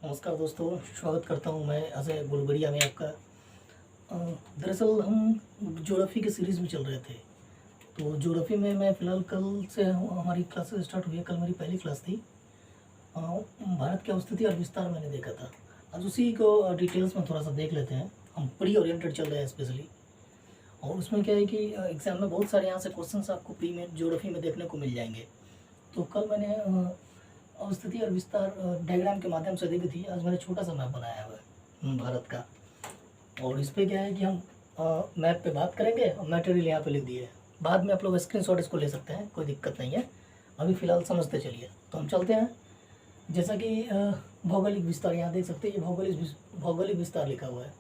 नमस्कार दोस्तों, स्वागत करता हूं मैं अजय बुलबड़िया में आपका। दरअसल हम ज्योग्राफी के सीरीज़ में चल रहे थे। तो ज्योग्राफी में मैं फ़िलहाल कल से हमारी क्लासेस स्टार्ट हुई है। कल मेरी पहली क्लास थी। भारत की अवस्थिति और विस्तार मैंने देखा था। आज उसी को डिटेल्स में थोड़ा सा देख लेते हैं। हम प्री ओरिएंटेड चल रहे हैं स्पेशली। और उसमें क्या है कि एग्ज़ाम में बहुत सारे यहाँ से क्वेश्चन आपको प्री में ज्योग्राफी में देखने को मिल जाएंगे। तो कल मैंने अवस्थिति और विस्तार डायग्राम के माध्यम से देखी थी। आज मैंने छोटा सा मैप बनाया हुआ है भारत का। और इस पर क्या है कि हम मैप पे बात करेंगे और मटेरियल यहाँ पे लिख दिए। बाद में आप लोग स्क्रीनशॉट इसको ले सकते हैं, कोई दिक्कत नहीं है। अभी फ़िलहाल समझते चलिए। तो हम चलते हैं। जैसा कि भौगोलिक विस्तार यहाँ देख सकते हैं, ये भौगोलिक विस्तार लिखा हुआ है।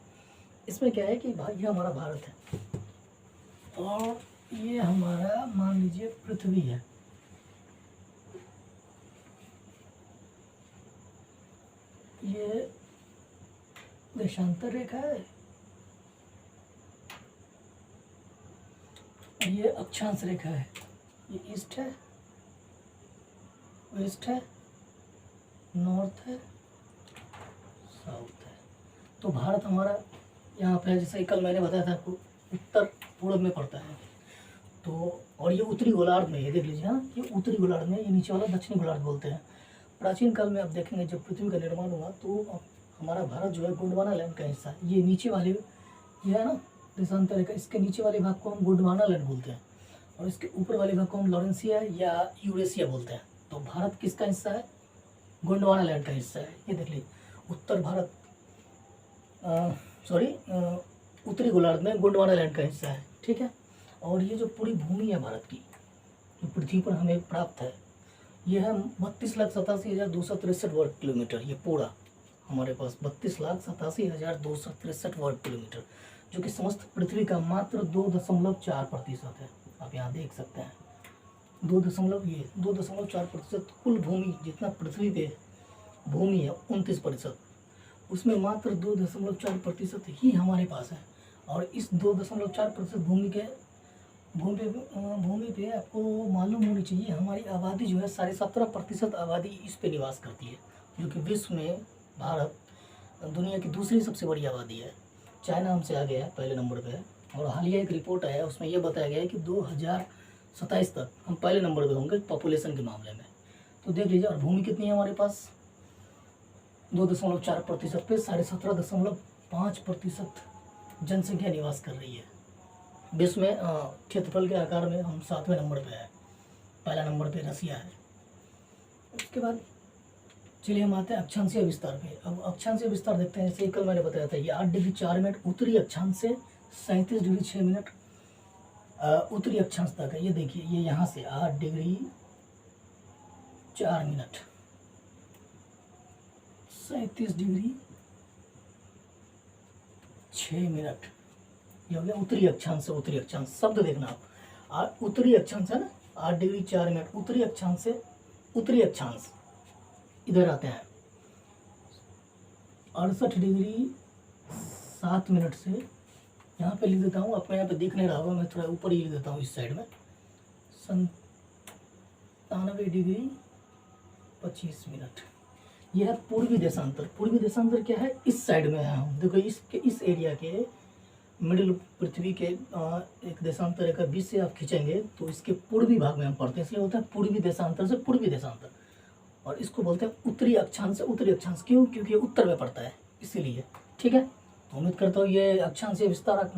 इसमें क्या है कि भाई ये हमारा भारत है और ये हमारा मान लीजिए पृथ्वी है। ये देशांतर रेखा है, ये अक्षांश रेखा है। ये ईस्ट है, वेस्ट है, नॉर्थ है, साउथ है। तो भारत हमारा यहाँ पे है। जैसे कल मैंने बताया था आपको, उत्तर पूर्व में पड़ता है। तो और ये उत्तरी गोलार्ध में, ये देख लीजिए। हाँ, ये उत्तरी गोलार्ध में, ये नीचे वाला दक्षिणी गोलार्ध बोलते हैं। प्राचीन काल में आप देखेंगे जब पृथ्वी का निर्माण हुआ तो हमारा भारत जो है गोंडवाना लैंड का हिस्सा है। ये नीचे वाले, ये है ना देशांतर रेखा, इसके नीचे वाले भाग को हम गोंडवाना लैंड बोलते हैं और इसके ऊपर वाले भाग को हम लॉरेंसिया या यूरेशिया बोलते हैं। तो भारत किसका हिस्सा है? गोंडवाना लैंड का हिस्सा है। ये देख लीजिए, उत्तर भारत उत्तरी गोलार्ध में गोंडवाना लैंड का हिस्सा है। ठीक है। और ये जो पूरी भूमि है भारत की, जो पृथ्वी पर हमें प्राप्त है, ये है 32,87,263 वर्ग किलोमीटर। ये पूरा हमारे पास 32,87,263 वर्ग किलोमीटर, जो कि समस्त पृथ्वी का मात्र 2.4% है। आप यहाँ देख सकते हैं 2.4%। कुल भूमि जितना पृथ्वी पे भूमि है 29%, उसमें मात्र 2.4% ही हमारे पास है। और इस 2.4% भूमि पे आपको मालूम होनी चाहिए, हमारी आबादी जो है 17.5% आबादी इस पे निवास करती है, जो कि विश्व में भारत दुनिया की दूसरी सबसे बड़ी आबादी है। चाइना हमसे आगे है, पहले नंबर पे है। और हालिया एक रिपोर्ट आया, उसमें यह बताया गया है कि 2027 तक हम पहले नंबर पे होंगे पॉपुलेशन के मामले में। तो देख लीजिए। और भूमि कितनी है हमारे पास? 2.4% पे 17.5% जनसंख्या निवास कर रही है। विश्व में क्षेत्रफल के आकार में हम 7वें नंबर पे है। पहला नंबर पे रसिया है। उसके बाद चलिए हम आते हैं अक्षांशीय विस्तार पे। अब अक्षांशीय विस्तार देखते हैं। जैसे कल मैंने बताया था, ये 8 डिग्री 4 मिनट उत्तरी अक्षांश से 37 डिग्री 6 मिनट उत्तरी अक्षांश तक है। ये देखिए, ये यहाँ से 8 डिग्री 4 मिनट 37 डिग्री 6 मिनट, ये हो गया उत्तरी अक्षांश से उत्तरी अक्षांश। शब्द देखना आप, उत्तरी अक्षांश है ना, 8 डिग्री 4 मिनट उत्तरी अक्षांश से उत्तरी अक्षांश इधर आते हैं 68 डिग्री 7 मिनट से, यहाँ पे लिख देता हूँ, आपको यहाँ पे दिख नहीं रहा होगा, मैं थोड़ा ऊपर ही लिख देता हूँ इस साइड में, 97 डिग्री 25 मिनट। यह है पूर्वी देशांतर। पूर्वी देशांतर क्या है? इस साइड में है हम। देखो इस एरिया के मिडिल पृथ्वी के एक देशांतर रेखा बीच से आप खींचेंगे तो इसके पूर्वी भाग में हम पढ़ते हैं, इसलिए होता है पूर्वी देशांतर से पूर्वी देशांतर। और इसको बोलते हैं उत्तरी अक्षांश से उत्तरी अक्षांश। क्यों? क्योंकि ये उत्तर में पड़ता है, इसीलिए। ठीक है। तो उम्मीद करता हूँ ये अक्षांशीय विस्तार आप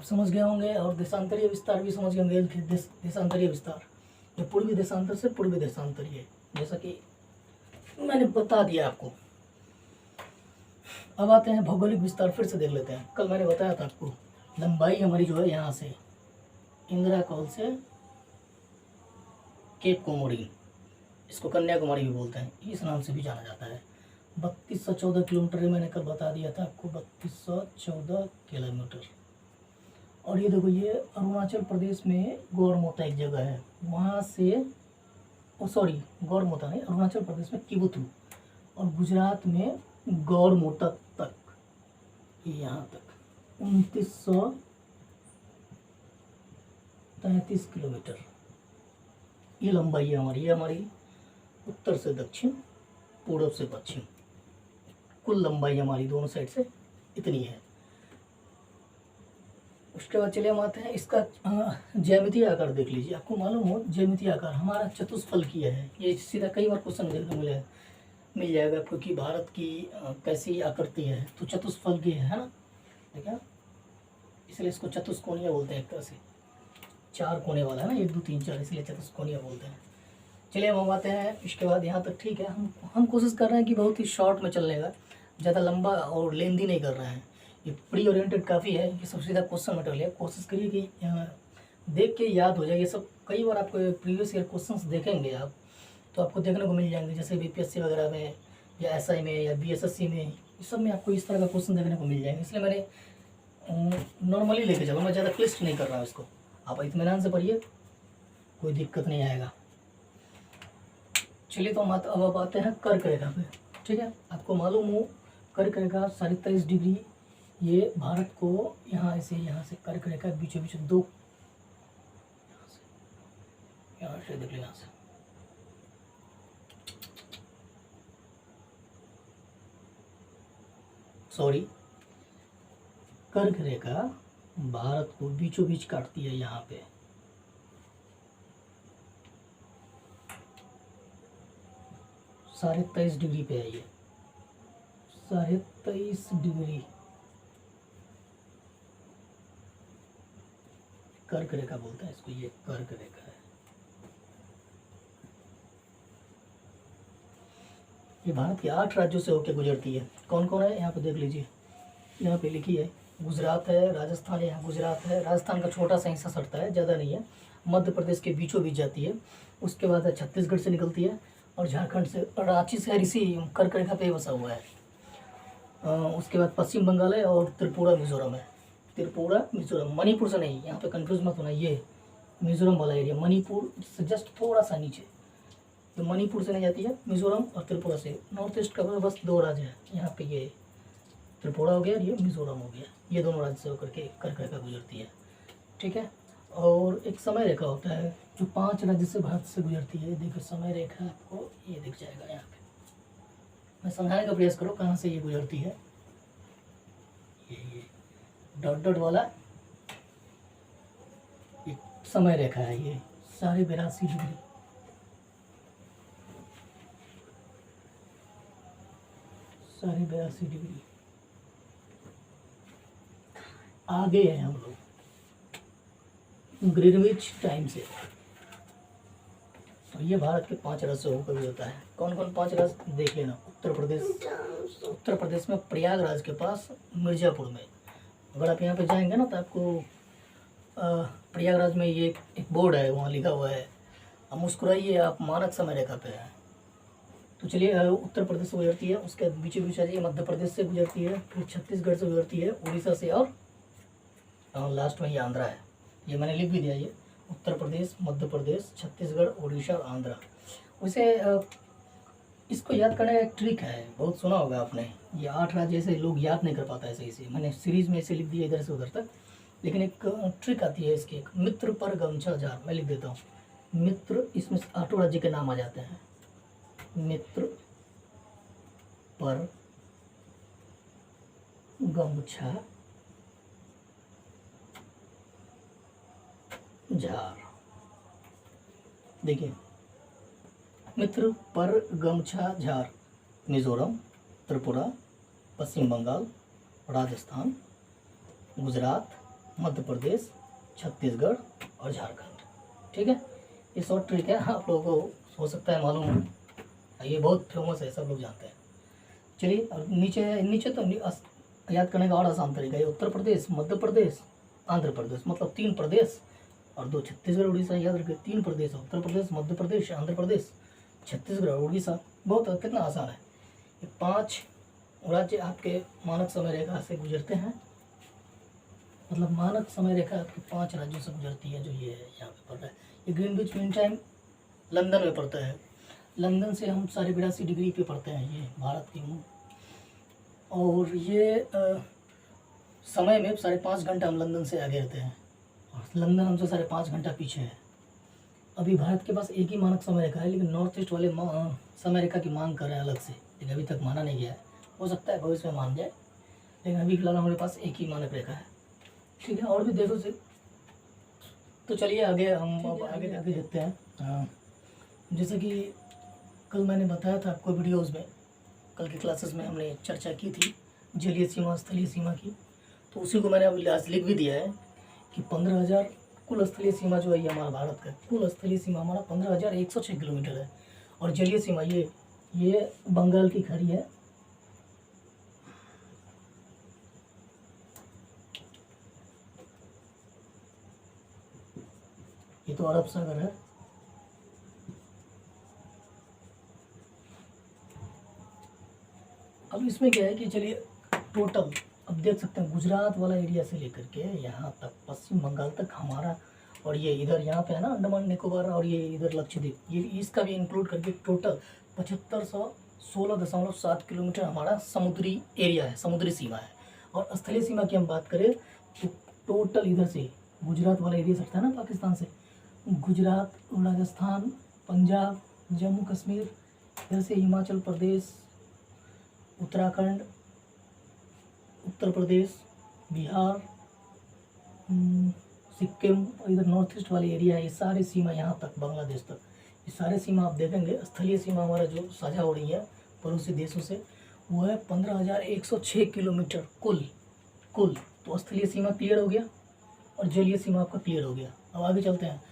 समझ गए होंगे और देशांतरीय विस्तार भी समझ गए होंगे। देशांतरीय विस्तार, ये पूर्वी देशांतर से पूर्वी देशांतरीय, जैसा कि मैंने बता दिया आपको। अब आते हैं भौगोलिक विस्तार, फिर से देख लेते हैं। कल मैंने बताया था आपको, लंबाई हमारी जो है यहाँ से इंदिरा कौल से केप कोमोरिन, इसको कन्याकुमारी भी बोलते हैं, इस नाम से भी जाना जाता है। 3214 किलोमीटर मैंने कल बता दिया था आपको, 3214 किलोमीटर। और ये देखो, ये अरुणाचल प्रदेश में गौरमोता एक जगह है, वहाँ से गौरमोता नहीं, अरुणाचल प्रदेश में किबुतु, और गुजरात में गौरमोता तक, यहाँ तक 2933 किलोमीटर ये लंबाई है हमारी। ये हमारी उत्तर से दक्षिण, पूर्व से पश्चिम। कुल लंबाई हमारी दोनों साइड से इतनी है। उसके बाद चलिए हम आते हैं इसका ज्यामितीय आकार देख लीजिए। आपको मालूम हो ज्यामितीय आकार हमारा चतुष्फलकीय है। ये सीधा कई बार क्वेश्चन देखने को मिल जाएगा आपको कि भारत की कैसी आकृति है, तो चतुष्फलकीय है ना, ठीक है। इसलिए इसको चतुष्कोणीय बोलते हैं, एक तरह से 4 कोने वाला है ना, 1 2 3 4, इसलिए चतुष्कोणीय बोलते हैं। चलिए हम आते हैं इसके बाद यहाँ तक ठीक है। हम कोशिश कर रहे हैं कि बहुत ही शॉर्ट में चलने का, ज़्यादा लंबा और लेंदी नहीं कर रहे हैं। ये प्री ओरिएंटेड काफ़ी है, ये सबसे ज़्यादा क्वेश्चन मटेरियल है। कोशिश करिए कि देख के याद हो जाए। ये सब कई बार आपको प्रीवियस ईयर क्वेश्चंस देखेंगे आप, तो आपको देखने को मिल जाएंगे, जैसे बीपीएससी वगैरह में या एसआई में या बीएसएससी में, इस सब में आपको इस तरह का क्वेश्चन देखने को मिल जाएंगे। इसलिए मैंने नॉर्मली लेके चलो, मैं ज़्यादा क्लिष्ट नहीं कर रहा हूँ इसको। आप इत्मीनान से पढ़िए, कोई दिक्कत नहीं आएगा। चलिए तो हम अब आते हैं कर्क रेखा पे, ठीक है। आपको मालूम हो कर्क रेखा 23.5 डिग्री, ये भारत को यहाँ से कर्क रेखा बीचों बीच 2, यहाँ से देख लो, यहाँ से सॉरी, कर्क रेखा भारत को बीचों बीच काटती है। यहाँ पे 23.5 डिग्री पे है ये, 23.5 डिग्री कर्क रेखा बोलते हैं इसको, ये कर्क रेखा है। ये भारत के 8 राज्यों से होकर गुजरती है। कौन कौन है यहाँ पे देख लीजिए, यहाँ पे लिखी है। गुजरात है, राजस्थान है, यहाँ गुजरात है, राजस्थान का छोटा सा हिस्सा सटता है, ज़्यादा नहीं है। मध्य प्रदेश के बीचों बीच जाती है। उसके बाद छत्तीसगढ़ से निकलती है और झारखंड से, रांची शहर इसी कर्क रेखा पे बसा हुआ है। उसके बाद पश्चिम बंगाल है और त्रिपुरा मिजोरम है। त्रिपुरा मिजोरम, मणिपुर से नहीं, यहाँ पे कंफ्यूज मत होना, ये मिजोरम वाला एरिया, मणिपुर से जस्ट थोड़ा सा नीचे, तो मणिपुर से नहीं जाती है, मिजोरम और त्रिपुरा से। नॉर्थ ईस्ट का बस 2 राज्य है यहाँ पे, ये त्रिपुरा हो गया और ये मिजोरम हो गया। ये दोनों राज्य से होकर के कर्क रेखा गुजरती है, ठीक है। और एक समय रेखा होता है जो 5 राज्य से भारत से गुजरती है। देखो समय रेखा आपको ये दिख जाएगा यहाँ पे, मैं समझाने का प्रयास करो कहाँ से ये गुजरती है। ये डॉट डॉट वाला ये समय रेखा है, ये 82.5 डिग्री, साढ़े 82 डिग्री आगे है हम लोग ग्रीनविच टाइम से। तो ये भारत के 5 राज्य होकर गुजरता है। कौन कौन 5 राज्य देख लेना। उत्तर प्रदेश में प्रयागराज के पास मिर्ज़ापुर में, अगर आप यहाँ पे जाएंगे ना तो आपको प्रयागराज में ये एक बोर्ड है, वहाँ लिखा हुआ है। अब मुस्कुराइए, आप मानक समय रेखा पे हैं। तो चलिए उत्तर प्रदेश से गुजरती है, उसके बीचों बीच आ जाइए, मध्य प्रदेश से गुजरती है, फिर छत्तीसगढ़ से गुजरती है, उड़ीसा से, और लास्ट में ये आंध्रा है। ये मैंने लिख भी दिया, ये उत्तर प्रदेश, मध्य प्रदेश, छत्तीसगढ़, उड़ीसा और आंध्रा। वैसे इसको याद करने का एक ट्रिक है, बहुत सुना होगा आपने। ये 8 राज्य ऐसे लोग याद नहीं कर पाता है सही से, मैंने सीरीज में ऐसे लिख दिया इधर से उधर तक, लेकिन एक ट्रिक आती है इसकी। एक मित्र पर गमछा जार, मैं लिख देता हूँ मित्र, इसमें 8 राज्य के नाम आ जाते हैं। मित्र पर गमछा झार, देखिए मित्र पर गमछा झार, मिजोरम, त्रिपुरा, पश्चिम बंगाल, राजस्थान, गुजरात, मध्य प्रदेश, छत्तीसगढ़ और झारखंड, ठीक है। ये शॉर्ट ट्रिक है, आप लोगों को हो सकता है मालूम हो, ये बहुत फेमस है, सब लोग जानते हैं। चलिए और नीचे तो याद करने का और आसान तरीका है। उत्तर प्रदेश, मध्य प्रदेश, आंध्र प्रदेश, मतलब 3 प्रदेश और 2 छत्तीसगढ़ उड़ीसा। याद रखिए 3 प्रदेश, उत्तर प्रदेश, मध्य प्रदेश, आंध्र प्रदेश, छत्तीसगढ़ और उड़ीसा। बहुत कितना आसान है। ये 5 राज्य आपके मानक समय रेखा से गुजरते हैं, मतलब मानक समय रेखा आपके 5 राज्यों से गुजरती है, जो ये है यहाँ पे पड़ता है। ये ग्रीनविच मीन टाइम लंदन में पड़ता है। लंदन से हम 82.5 डिग्री पे पड़ते हैं, ये भारत की। और ये समय में 5.5 घंटा हम लंदन से आगे रहते हैं, और लंदन हमसे 5.5 घंटा पीछे है। अभी भारत के पास एक ही मानक समय रेखा है, लेकिन नॉर्थ ईस्ट वाले समय रेखा की मांग कर रहे हैं अलग से, लेकिन अभी तक माना नहीं गया है। हो सकता है भविष्य में मान जाए, लेकिन अभी फिलहाल हमारे पास एक ही मानक रेखा है। ठीक है, और भी देखो से, तो चलिए आगे हम अब आगे देखते हैं। जैसे कि कल मैंने बताया था आपको वीडियोज़ में, कल की क्लासेस में हमने चर्चा की थी जलीय सीमा स्थलीय सीमा की, तो उसी को मैंने अब आज लिख भी दिया है कि 15,000 कुल स्थलीय सीमा जो है ये हमारा भारत का कुल स्थलीय सीमा हमारा 15,106 किलोमीटर है। और जलीय सीमा ये बंगाल की खाड़ी है, ये तो अरब सागर है। अब इसमें क्या है कि चलिए टोटल अब देख सकते हैं गुजरात वाला एरिया से लेकर के यहाँ तक पश्चिम बंगाल तक हमारा, और ये इधर यहाँ पे है ना अंडमान निकोबार, और ये इधर लक्षद्वीप, ये इसका भी इंक्लूड करके टोटल 7516.7 किलोमीटर हमारा समुद्री एरिया है, समुद्री सीमा है। और स्थलीय सीमा की हम बात करें तो टोटल इधर से गुजरात वाला एरिया सकता है ना पाकिस्तान से, गुजरात, राजस्थान, पंजाब, जम्मू कश्मीर, इधर से हिमाचल प्रदेश, उत्तराखंड, उत्तर प्रदेश, बिहार, सिक्किम, और इधर नॉर्थ ईस्ट वाली एरिया है, ये सारी सीमा यहाँ तक बांग्लादेश तक, ये सारे सीमा आप देखेंगे। स्थलीय सीमा हमारा जो साझा हो रही है पड़ोसी देशों से वो है 15,106 किलोमीटर कुल। तो स्थलीय सीमा क्लियर हो गया और जलीय सीमा आपका क्लियर हो गया। अब आगे चलते हैं।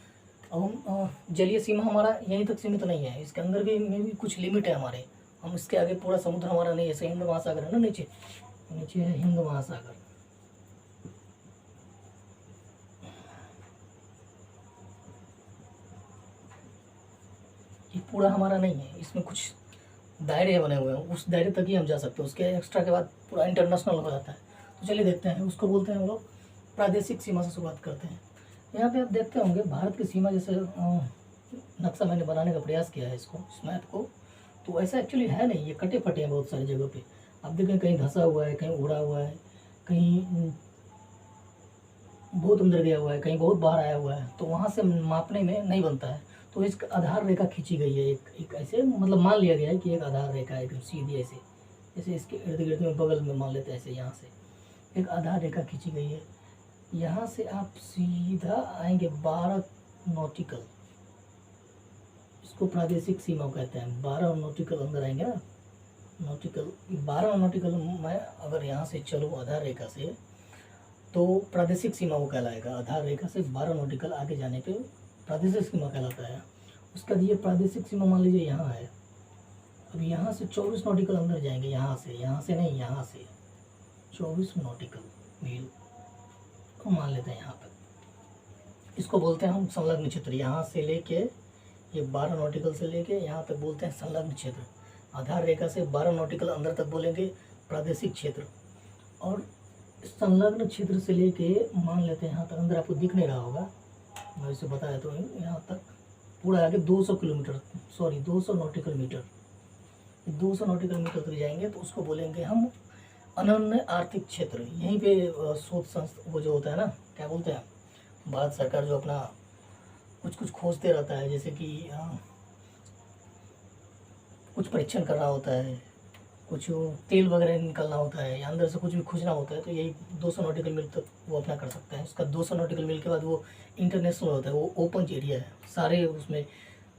अब हम जलीय सीमा हमारा यहीं तक सीमित नहीं है, इसके अंदर भी में भी कुछ लिमिट है हमारे, हम इसके आगे पूरा समुद्र हमारा नहीं है। जैसे हिंद महासागर है ना, नीचे है हिंद महासागर, ये पूरा हमारा नहीं है, इसमें कुछ दायरे बने हुए हैं, उस दायरे तक ही हम जा सकते हैं, उसके एक्स्ट्रा के बाद पूरा इंटरनेशनल हो जाता है। तो चलिए देखते हैं, उसको बोलते हैं हम लोग प्रादेशिक सीमा से शुरुआत करते हैं। यहाँ पे आप देखते होंगे भारत की सीमा, जैसे नक्शा मैंने बनाने का प्रयास किया है इसको, इस मैप को, तो ऐसा एक्चुअली है नहीं, ये कटे फटे हैं बहुत सारी जगह पे। आप देखें कहीं धंसा हुआ है, कहीं उड़ा हुआ है, कहीं बहुत अंदर गया हुआ है, कहीं बहुत बाहर आया हुआ है, तो वहाँ से मापने में नहीं बनता है। तो इस आधार रेखा खींची गई है, एक ऐसे मतलब मान लिया गया है कि एक आधार रेखा है एकदम सीधी ऐसे, जैसे इसके इर्द गिर्द में बगल में मान लेते हैं ऐसे, यहाँ से एक आधार रेखा खींची गई है। यहाँ से आप सीधा आएंगे 12 नॉटिकल, इसको प्रादेशिक सीमा कहते हैं, 12 नॉटिकल अंदर आएंगे ना, नॉटिकल 12 नॉटिकल मैं अगर यहाँ से चलूँ आधार रेखा से तो प्रादेशिक सीमा वो कहलाएगा। आधार रेखा से 12 नॉटिकल आगे जाने पे प्रादेशिक सीमा कहलाता है। उसका ये प्रादेशिक सीमा मान लीजिए यहाँ है, अब यहाँ से 24 नॉटिकल अंदर जाएंगे, यहाँ से नहीं, यहाँ से 24 नॉटिकल मील को मान लेते हैं यहाँ तक, इसको बोलते हैं हम संलग्न क्षेत्र। यहाँ से लेके ये 12 नॉटिकल से लेके यहाँ तक बोलते हैं संलग्न क्षेत्र। आधार रेखा से 12 नॉटिकल अंदर तक बोलेंगे प्रादेशिक क्षेत्र, और संलग्न क्षेत्र से लेके मान लेते हैं यहाँ तक, अंदर आपको दिख नहीं रहा होगा, मैं इसे बताया तो यहाँ तक पूरा आगे 200 kilometre, sorry 200 nautical metre, 200 nautical metre तक जाएंगे तो उसको बोलेंगे हम अनन्य आर्थिक क्षेत्र। यहीं पे शोध संस्था वो जो होता है ना, क्या बोलते हैं, भारत सरकार जो अपना कुछ खोजते रहता है, जैसे कि कुछ परीक्षण करना होता है, कुछ तेल वगैरह निकालना होता है, या अंदर से कुछ भी खोजना होता है, तो यही 200 नॉटिकल मील तक वो अपना कर सकता है। उसका 200 नॉटिकल मील के बाद वो इंटरनेशनल होता है, वो ओपन एरिया है, सारे उसमें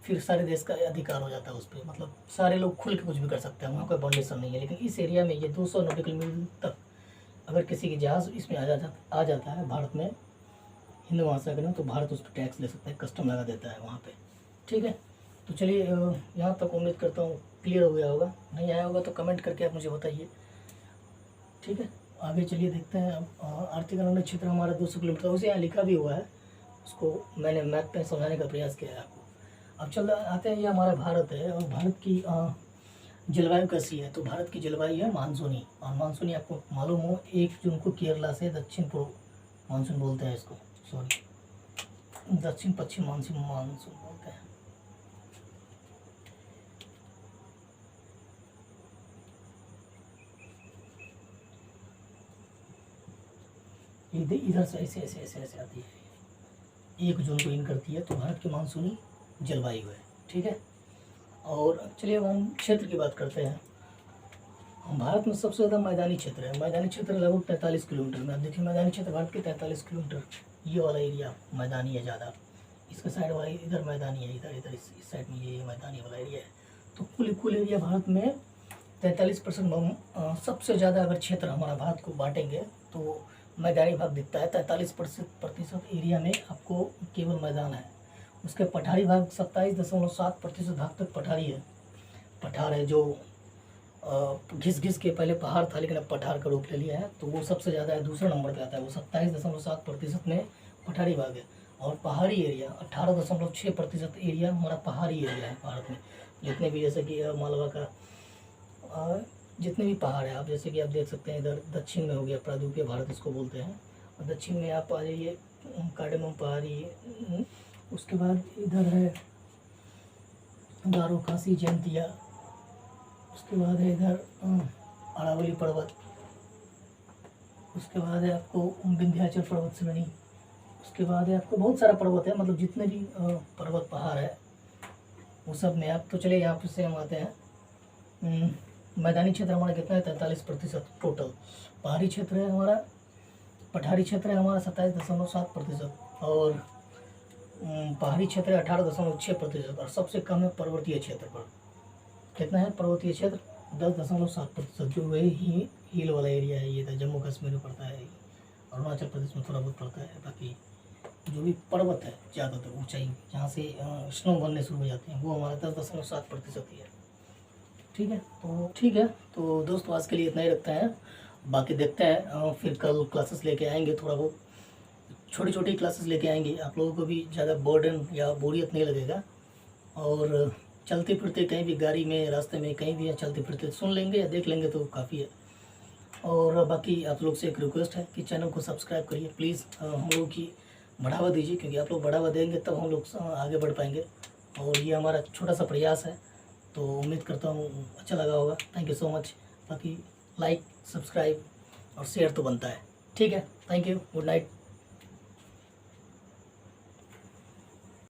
फिर सारे देश का अधिकार हो जाता है उस पर, मतलब सारे लोग खुल के कुछ भी कर सकते हैं, वहाँ कोई बाउंडेशन नहीं है। लेकिन इस एरिया में ये 200 नॉटिकल मील तक अगर किसी की जहाज़ इसमें आ जाता है भारत में, हिंद महासागर में, तो भारत उस पर टैक्स ले सकता है, कस्टम लगा देता है वहाँ पे। ठीक है, तो चलिए यहाँ तक उम्मीद करता हूँ क्लियर हो गया होगा, नहीं आया होगा तो कमेंट करके आप मुझे बताइए। ठीक है, आगे चलिए देखते हैं। अब आर्थिक अनन्य क्षेत्र हमारा 200 किलोमीटर, उसे यहाँ लिखा भी हुआ है, उसको मैंने मैप पे समझाने का प्रयास किया है आपको। अब चल आते हैं, ये हमारा भारत है, और भारत की जलवायु कैसी है। तो भारत की जलवायु है मानसूनी, और मानसूनी आपको मालूम हो 1 जून को केरला से दक्षिण पूर्व मानसून बोलते हैं इसको, सॉरी दक्षिण पश्चिम मानसून बोलते हैं। इधर से ऐसे ऐसे ऐसे ऐसे आती है, 1 जून को इन करती है, तो भारत की मानसूनी जलवायु है। ठीक है, और चलिए अब हम क्षेत्र की बात करते हैं। भारत में सबसे ज़्यादा मैदानी क्षेत्र है। मैदानी क्षेत्र लगभग 43 किलोमीटर में। आप देखिए मैदानी क्षेत्र भारत के 43 किलोमीटर, ये वाला एरिया मैदानी है ज़्यादा। इसके साइड वाला इधर मैदानी है, इधर इधर इस साइड में ये मैदानी वाला एरिया है। तो कुल एरिया भारत में 43% सबसे ज़्यादा अगर क्षेत्र हमारा भारत को बांटेंगे तो मैदानी भाग दिखता है। 43% एरिया में आपको केवल मैदान है। उसके पठारी भाग 27.7% भाग तक पठारी है। पठार है जो घिस घिस के पहले पहाड़ था लेकिन अब पठार का रूप ले लिया है, तो वो सबसे ज़्यादा है, दूसरे नंबर पे आता है। वो 27.7% में पठारी भाग है। और पहाड़ी एरिया 18.6% एरिया हमारा पहाड़ी एरिया है भारत में। जितने भी जैसे कि मालवा का जितने भी पहाड़ है, आप जैसे कि आप देख सकते हैं इधर दक्षिण में हो गया, प्रायद्वीपीय भारत इसको बोलते हैं। और दक्षिण में आप आ जाइए कार्डेमम पहाड़ी, उसके बाद इधर है गारो खासी जयंतिया, उसके बाद है इधर अरावली पर्वत, उसके बाद है आपको विंध्याचल पर्वत श्रेणी, उसके बाद है आपको बहुत सारा पर्वत है। मतलब जितने भी पर्वत पहाड़ है वो सब में आप, तो चलिए यहाँ से हम आते हैं। मैदानी क्षेत्र हमारा कितना है? 43% टोटल। पहाड़ी क्षेत्र है हमारा, पठारी क्षेत्र है हमारा 27.7%, और पहाड़ी क्षेत्र है 18.6%, और सबसे कम है पर्वतीय क्षेत्र पर। कितना है पर्वतीय क्षेत्र? 10.7%, जो वही हिल वाला एरिया है। ये था जम्मू कश्मीर में पड़ता है, अरुणाचल प्रदेश में थोड़ा बहुत पड़ता है। बाकी जो भी पर्वत है ज़्यादातर ऊंचाई जहाँ से स्नो बनने शुरू हो जाते हैं वो हमारा 10.7% ही है। ठीक है, तो दोस्तों आज के लिए इतना ही रखते हैं। बाकी देखते हैं फिर कल क्लासेस लेके आएंगे, थोड़ा बहुत छोटी छोटी क्लासेस लेके आएंगे। आप लोगों को भी ज़्यादा बर्डन या बोरियत नहीं लगेगा, और चलते फिरते कहीं भी गाड़ी में, रास्ते में कहीं भी चलते फिरते सुन लेंगे या देख लेंगे तो काफ़ी है। और बाकी आप लोग से एक रिक्वेस्ट है कि चैनल को सब्सक्राइब करिए प्लीज़, हम लोगों की बढ़ावा दीजिए, क्योंकि आप लोग बढ़ावा देंगे तब हम लोग आगे बढ़ पाएंगे। और ये हमारा छोटा सा प्रयास है, तो उम्मीद करता हूँ अच्छा लगा होगा। Thank you so much. बाकी लाइक, सब्सक्राइब और शेयर तो बनता है। ठीक है, थैंक यू, गुड नाइट।